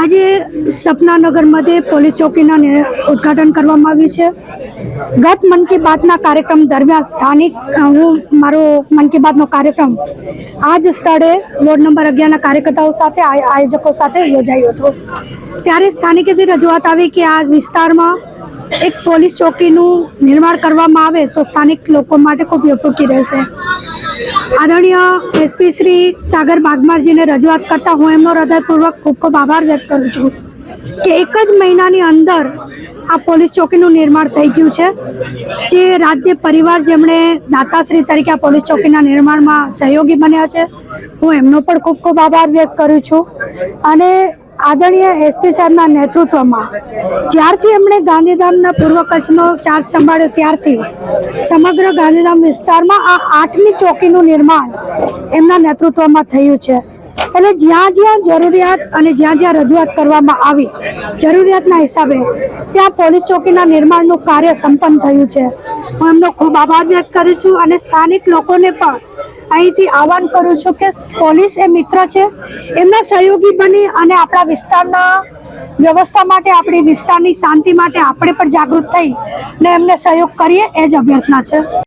આજે સપનાનગરमध्ये પોલીસ ચોકીના ઉદ્ઘાટન કરવામાં આવ્યું છે। ગત મન કી બાતના કાર્યક્રમ દરમિયાન સ્થાનિક મારો મન કી બાતનો કાર્યક્રમ આ જ સ્થળે વોર્ડ નંબર 11ના કાર્યકર્તાઓ સાથે આયોજકો સાથે યોજાયો હતો। ત્યારે સ્થાનિકેથી રજૂઆત આવી કે આ વિસ્તારમાં એક પોલીસ ચોકીનું નિર્માણ કરવામાં આવે તો સ્થાનિક લોકો માટે ખૂબ ઉપયોગી રહેશે। આદરણીય એસપી શ્રી સાગર બાગમારજીને રજૂઆત કરતા હું એમનો હૃદયપૂર્વક ખૂબ ખૂબ આભાર વ્યક્ત કરું છું કે એક જ મહિનાની અંદર આ પોલીસ ચોકીનું નિર્માણ થઈ ગયું છે। જે રાજ્ય પરિવાર જેમણે દાતાશ્રી તરીકે આ પોલીસ ચોકીના નિર્માણમાં સહયોગી બન્યા છે, હું એમનો પણ ખૂબ ખૂબ આભાર વ્યક્ત કરું છું। અને આદરણીય એસપી સાહેબના નેતૃત્વમાં જ્યારથી એમણે ગાંધીધામના પૂર્વ કચ્છનો ચાર્જ સંભાળ્યો ત્યારથી સમગ્ર ગાંધીધામ વિસ્તારમાં આ 8મી ચોકીનું નિર્માણ એમના નેતૃત્વમાં થયું છે। એટલે જ્યાં જ્યાં જરૂરિયાત અને જ્યાં જ્યાં રજૂઆત કરવામાં આવી જરૂરિયાતના હિસાબે ત્યાં પોલીસ ચોકીના નિર્માણનું કાર્ય સંપન્ન થયું છે। હું એમનો ખૂબ આભાર વ્યક્ત કરું છું અને સ્થાનિક લોકોને પણ અહીંથી આહવાન કરું છું કે પોલીસ એ મિત્ર છે, એમના સહયોગી બની અને આપણા વિસ્તારના વ્યવસ્થા માટે, આપણી વિસ્તારની શાંતિ માટે આપણે પણ જાગૃત થઈ ને એમને સહયોગ કરીએ એ જ અભ્યર્થના છે।